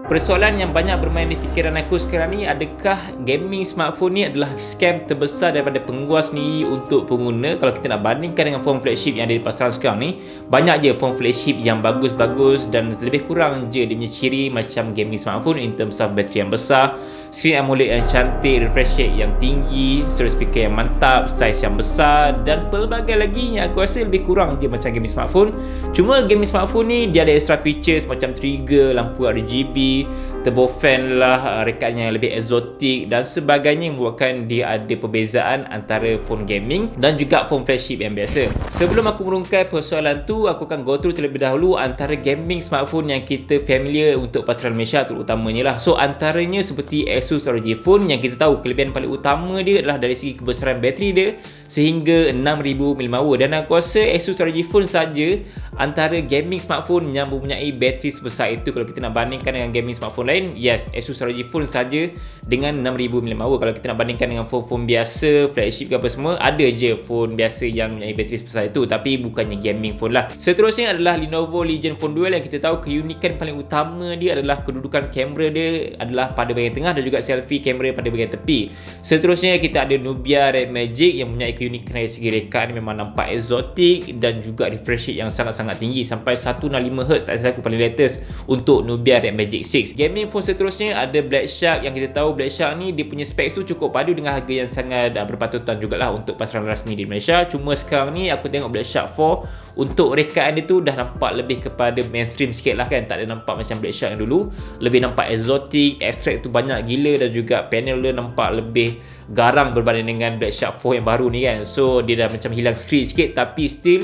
Persoalan yang banyak bermain di fikiran aku sekarang ni, adakah gaming smartphone ni adalah scam terbesar daripada penguas sendiri untuk pengguna? Kalau kita nak bandingkan dengan phone flagship yang ada di pasaran sekarang ni, banyak je phone flagship yang bagus-bagus dan lebih kurang je dia punya ciri macam gaming smartphone in terms of bateri yang besar, screen AMOLED yang cantik, refresh rate yang tinggi, storage speaker yang mantap, size yang besar dan pelbagai lagi yang aku rasa lebih kurang je macam gaming smartphone. Cuma gaming smartphone ni dia ada extra features macam trigger, lampu RGB, turbo fan lah, rekaan yang lebih eksotik dan sebagainya yang membuatkan dia ada perbezaan antara phone gaming dan juga phone flagship yang biasa. Sebelum aku merungkai persoalan tu, aku akan go through terlebih dahulu antara gaming smartphone yang kita familiar untuk pasaran Malaysia terutamanya lah. So antaranya seperti Asus ROG Phone yang kita tahu kelebihan paling utama dia adalah dari segi kebesaran bateri dia sehingga 6000 mAh, dan aku rasa Asus ROG Phone saja antara gaming smartphone yang mempunyai bateri sebesar itu. Kalau kita nak bandingkan dengan gaming smartphone lain, yes, Asus ROG Phone saja dengan 6000 mAh. Kalau kita nak bandingkan dengan phone-phone biasa, flagship ke apa semua, ada je phone biasa yang mempunyai bateri sebesar itu, tapi bukannya gaming phone lah. Seterusnya adalah Lenovo Legion Phone Duel yang kita tahu keunikan paling utama dia adalah kedudukan kamera dia adalah pada bahagian tengah dan juga selfie kamera pada bahagian tepi. Seterusnya kita ada Nubia Red Magic yang mempunyai keunikan dari segi rekaan memang nampak eksotik dan juga refresh rate yang sangat-sangat tinggi sampai 165Hz tak salah aku paling latest untuk Nubia Red Magic 6. Gaming phone seterusnya ada Black Shark yang kita tahu Black Shark ni dia punya spek tu cukup padu dengan harga yang sangat berpatutan jugalah untuk pasaran rasmi di Malaysia. Cuma sekarang ni aku tengok Black Shark 4 untuk rekaan dia tu dah nampak lebih kepada mainstream sikit lah kan, tak ada nampak macam Black Shark yang dulu, lebih nampak eksotik, abstract tu banyak gila dan juga panel dia nampak lebih garang berbanding dengan Black Shark 4 yang baru ni kan. So dia dah macam hilang street sikit, tapi still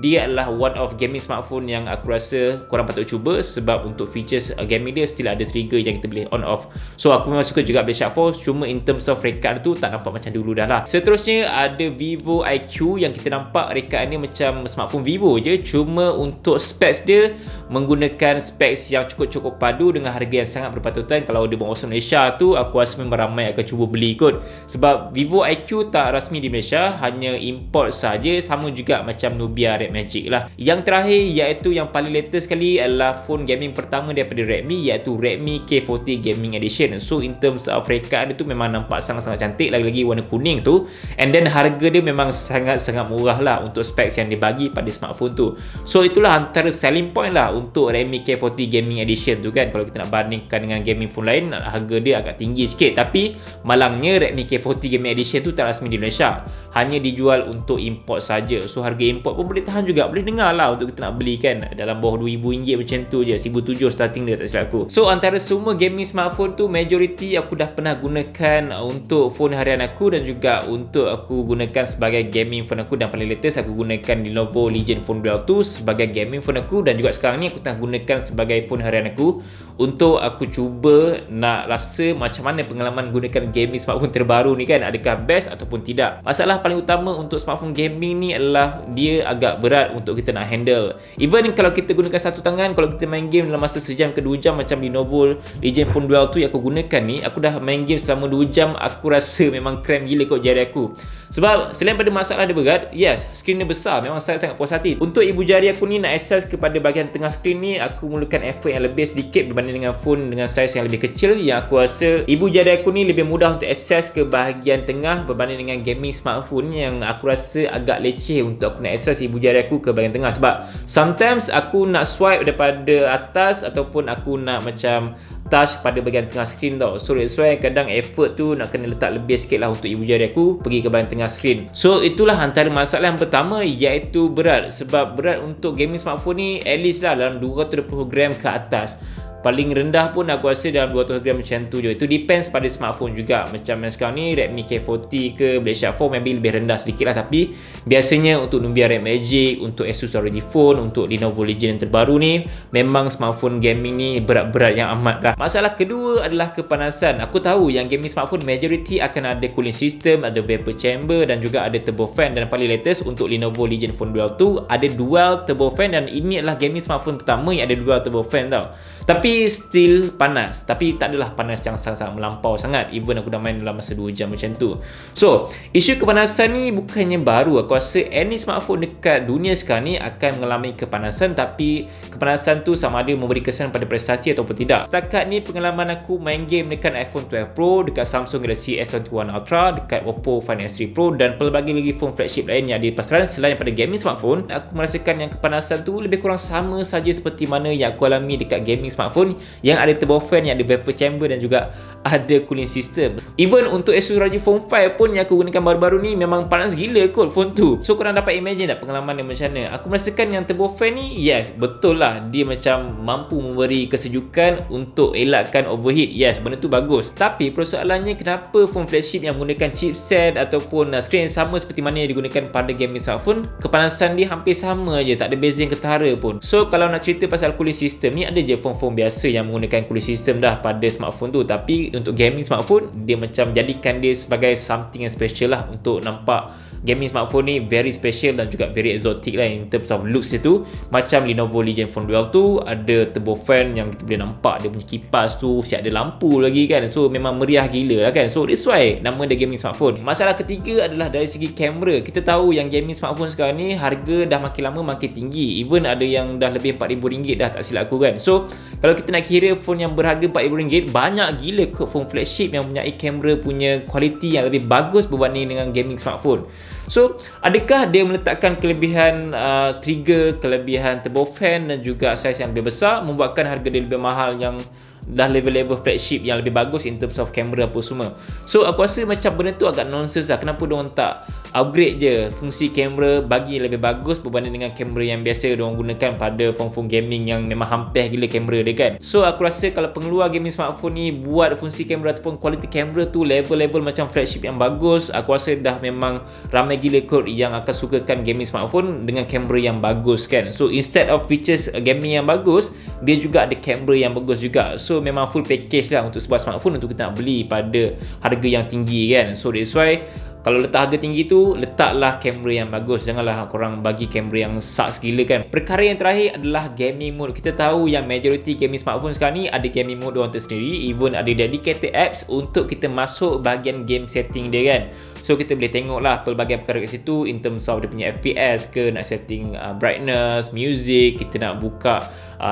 dia adalah one of gaming smartphone yang aku rasa korang patut cuba sebab untuk features gaming dia still ada trigger yang kita boleh on off. So aku memang suka juga Black Shark 4, cuma in terms of rekaan tu tak nampak macam dulu dah lah. Seterusnya ada Vivo IQ yang kita nampak rekaan dia macam smartphone Vivo je, cuma untuk specs dia menggunakan specs yang cukup-cukup padu dengan harga yang sangat berpatutan. Kalau dia berasal Malaysia tu aku rasa memang ramai akan cuba beli kot, sebab Vivo IQ tak rasmi di Malaysia, hanya import saja, sama juga macam Nubia Red Magic lah. Yang terakhir iaitu yang paling latest sekali adalah phone gaming pertama daripada Redmi, iaitu Redmi K40 Gaming Edition. So in terms of rekaan dia tu memang nampak sangat-sangat cantik, lagi-lagi warna kuning tu, and then harga dia memang sangat-sangat murah lah untuk specs yang dibagi pada smartphone tu. So itulah antara selling point lah untuk Redmi K40 Gaming Edition tu kan. Kalau kita nak bandingkan dengan gaming phone lain, harga dia agak tinggi sikit, tapi malangnya Redmi K40 Gaming Edition tu tak rasmi di Malaysia, hanya dijual untuk import saja. So harga import pun boleh tahan juga, boleh dengar lah untuk kita nak beli kan, dalam bawah RM2,000 macam tu je, RM1,700 starting dia tak silap aku. So antara semua gaming smartphone tu, majority aku dah pernah gunakan untuk phone harian aku dan juga untuk aku gunakan sebagai gaming phone aku, dan paling latest aku gunakan Lenovo Legion Phone Duel tu sebagai gaming phone aku, dan juga sekarang ni aku tengah gunakan sebagai phone harian aku untuk aku cuba nak rasa macam mana pengalaman gunakan gaming smartphone terbaru ni kan, adakah best ataupun tidak. Masalah paling utama untuk smartphone gaming ni adalah dia agak berat untuk kita nak handle. Even kalau kita gunakan satu tangan, kalau kita main game dalam masa sejam ke 2 jam macam Lenovo Legion Phone Duel tu yang aku gunakan ni, aku dah main game selama 2 jam, aku rasa memang cramp gila kot jari aku. Sebab selain pada masalah dia berat, yes, skrin dia besar, memang sangat-sangat puas hati. Untuk ibu jari aku ni nak access kepada bahagian tengah skrin ni, aku memerlukan effort yang lebih sedikit berbanding dengan phone dengan saiz yang lebih kecil, yang aku rasa ibu jari aku ni lebih mudah untuk access ke bahagian tengah berbanding dengan gaming smartphone yang aku rasa agak leceh untuk aku nak access ibu jari aku ke bahagian tengah. Sebab sometimes aku nak swipe daripada atas ataupun aku nak macam touch pada bahagian tengah skrin tau. So that's why kadang effort tu nak kena letak lebih sikit lah untuk ibu jari aku pergi ke bahagian tengah skrin. So itulah antara masalah yang pertama, iaitu berat. Sebab berat untuk gaming smartphone ni at least lah dalam 220 gram ke atas. Paling rendah pun aku rasa dalam 200 gram macam tu je. Itu depends pada smartphone juga. Macam yang sekarang ni Redmi K40 ke Black Shark 4 maybe lebih rendah sedikit lah. Tapi biasanya untuk Nubia Red Magic, untuk Asus ROG Phone, untuk Lenovo Legion yang terbaru ni, memang smartphone gaming ni berat-berat yang amat lah. Masalah kedua adalah kepanasan. Aku tahu yang gaming smartphone majority akan ada cooling system, ada vapor chamber dan juga ada turbo fan, dan paling latest untuk Lenovo Legion Phone Duel tu ada dual turbo fan, dan ini adalah gaming smartphone pertama yang ada dual turbo fan tau. Tapi Tapi still panas. Tapi tak adalah panas yang sangat-sangat melampau sangat. Even aku dah main dalam masa 2 jam macam tu. So, isu kepanasan ni bukannya baru. Aku rasa any smartphone dekat dunia sekarang ni akan mengalami kepanasan, tapi kepanasan tu sama ada memberi kesan pada prestasi ataupun tidak. Setakat ni pengalaman aku main game dekat iPhone 12 Pro, dekat Samsung Galaxy S21 Ultra, dekat Oppo Find S3 Pro dan pelbagai lagi phone flagship lain yang ada di pasaran selain pada gaming smartphone, aku merasakan yang kepanasan tu lebih kurang sama saja seperti mana yang aku alami dekat gaming smartphone yang ada turbo fan, yang ada vapor chamber dan juga ada cooling system. Even untuk Asus ROG Phone 5 pun yang aku gunakan baru-baru ni memang panas gila kot phone tu. So korang dapat imagine tak pengalaman dia macam mana? Aku merasakan yang turbo fan ni, yes, betul lah, dia macam mampu memberi kesejukan untuk elakkan overheat. Yes, benda tu bagus. Tapi persoalannya, kenapa phone flagship yang menggunakan chipset ataupun screen yang sama seperti mana yang digunakan pada gaming smartphone, kepanasan dia hampir sama je, tak ada beza yang ketara pun. So kalau nak cerita pasal cooling system ni, ada je phone-phone biasa yang menggunakan cooling system dah pada smartphone tu, tapi untuk gaming smartphone dia macam jadikan dia sebagai something yang special lah, untuk nampak gaming smartphone ni very special dan juga very exotic lah in terms of looks dia tu. Macam Lenovo Legion Phone Duel tu ada turbo fan yang kita boleh nampak dia punya kipas tu, siap ada lampu lagi kan. So memang meriah gila lah kan. So that's why nama dia gaming smartphone. Masalah ketiga adalah dari segi kamera. Kita tahu yang gaming smartphone sekarang ni harga dah makin lama makin tinggi. Even ada yang dah lebih RM4,000 dah, tak silap aku kan. So kalau kita nak kira phone yang berharga RM4,000, banyak gila kot phone flagship yang mempunyai kamera punya kualiti yang lebih bagus berbanding dengan gaming smartphone. So adakah dia meletakkan kelebihan trigger, kelebihan turbo fan dan juga saiz yang lebih besar membuatkan harga dia lebih mahal yang dah level-level flagship yang lebih bagus in terms of kamera apa semua? So aku rasa macam benda tu agak nonsense lah. Kenapa diorang tak upgrade je fungsi kamera bagi lebih bagus berbanding dengan kamera yang biasa diorang gunakan pada phone-phone gaming yang memang hampir gila kamera dia kan. So aku rasa kalau pengeluar gaming smartphone ni buat fungsi kamera ataupun kualiti kamera tu level-level macam flagship yang bagus, aku rasa dah memang ramai gila kot yang akan sukakan gaming smartphone dengan kamera yang bagus kan. So instead of features gaming yang bagus, dia juga ada kamera yang bagus juga. So memang full package lah untuk sebuah smartphone untuk kita nak beli pada harga yang tinggi kan. So that's why kalau letak harga tinggi tu, letaklah kamera yang bagus. Janganlah korang bagi kamera yang sucks gila kan. Perkara yang terakhir adalah gaming mode. Kita tahu yang majority gaming smartphone sekarang ni ada gaming mode diorang tersendiri. Even ada dedicated apps untuk kita masuk bahagian game setting dia kan. So kita boleh tengok lah pelbagai perkara kat situ in terms of dia punya FPS ke, nak setting brightness, music, kita nak buka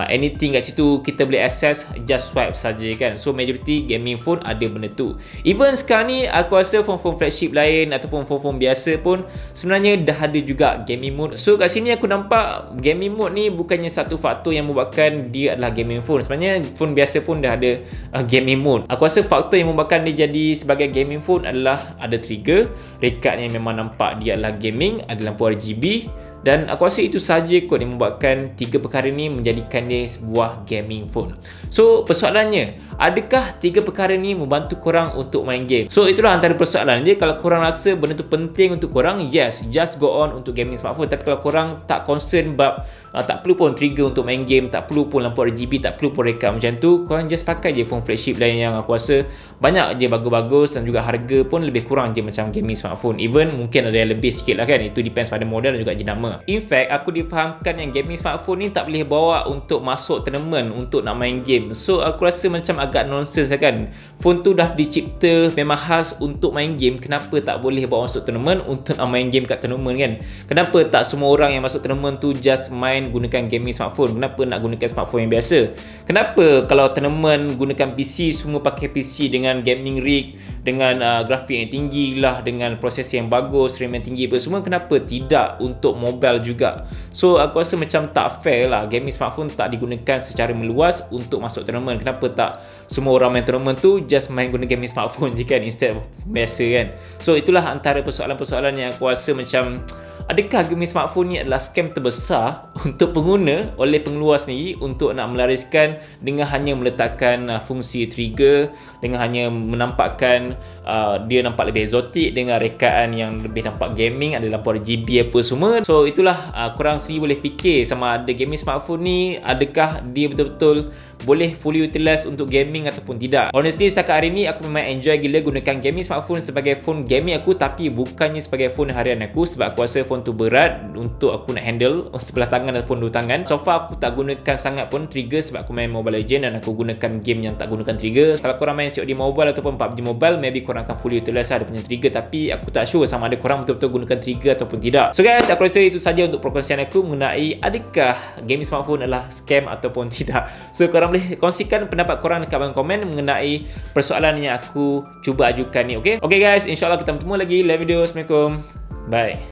anything kat situ, kita boleh access, just swipe saja kan. So majority gaming phone ada benda tu. Even sekarang ni aku rasa phone-phone flagship lain ataupun phone-phone biasa pun sebenarnya dah ada juga gaming mode. So kat sini aku nampak gaming mode ni bukannya satu faktor yang membuatkan dia adalah gaming phone. Sebenarnya phone biasa pun dah ada gaming mode. Aku rasa faktor yang membuatkan dia jadi sebagai gaming phone adalah ada trigger, rekatnya memang nampak dia adalah gaming, ada lampu RGB, dan aku rasa itu saja kot yang membuatkan tiga perkara ni menjadikan dia sebuah gaming phone. So persoalannya, adakah tiga perkara ni membantu korang untuk main game? So itulah antara persoalan dia. Kalau korang rasa benda tu penting untuk korang, yes, just go on untuk gaming smartphone. Tapi kalau korang tak concern bab tak perlu pun trigger untuk main game, tak perlu pun lampu RGB, tak perlu pun rekat macam tu, korang just pakai je phone flagship lain yang aku rasa banyak je bagus-bagus dan juga harga pun lebih kurang je macam gaming smartphone. Even mungkin ada yang lebih sikit lah kan. Itu depends pada model dan juga jenama. In fact, aku difahamkan yang gaming smartphone ni tak boleh bawa untuk masuk tournament untuk nak main game. So aku rasa macam agak nonsense kan. Phone tu dah dicipta memang khas untuk main game, kenapa tak boleh bawa masuk tournament untuk nak main game kat tournament kan? Kenapa tak semua orang yang masuk tournament tu just main gunakan gaming smartphone? Kenapa nak gunakan smartphone yang biasa? Kenapa kalau tournament gunakan PC, semua pakai PC dengan gaming rig, dengan grafik yang tinggi lah, dengan prosesor yang bagus, RAM yang tinggi apa semua, kenapa tidak untuk mobile juga? So aku rasa macam tak fair lah. Gaming smartphone tak digunakan secara meluas untuk masuk tournament. Kenapa tak semua orang main tournament tu just main guna gaming smartphone je kan, instead of biasa kan? So itulah antara persoalan-persoalan yang aku rasa macam, adakah gaming smartphone ni adalah scam terbesar untuk pengguna oleh pengeluar sendiri untuk nak melariskan dengan hanya meletakkan fungsi trigger, dengan hanya menampakkan dia nampak lebih exotic dengan rekaan yang lebih nampak gaming, ada lampu RGB apa semua. So itulah korang sendiri boleh fikir sama ada gaming smartphone ni adakah dia betul-betul boleh fully utilize untuk gaming ataupun tidak. Honestly setakat hari ni aku memang enjoy gila gunakan gaming smartphone sebagai phone gaming aku, tapi bukannya sebagai phone harian aku, sebab aku rasa phone tu berat untuk aku nak handle sebelah tangan ataupun dua tangan. So far aku tak gunakan sangat pun trigger sebab aku main Mobile Legends dan aku gunakan game yang tak gunakan trigger. Kalau korang main COD Mobile ataupun PUBG Mobile, maybe korang akan fully utilize dia punya trigger, tapi aku tak sure sama ada korang betul-betul gunakan trigger ataupun tidak. So guys, aku rasa itu saja untuk perkongsian aku mengenai adakah gaming smartphone adalah scam ataupun tidak. So korang boleh kongsikan pendapat korang dekat bawah komen mengenai persoalan yang aku cuba ajukan ni. Okay guys, insyaAllah kita bertemu lagi lain video. Assalamualaikum, bye.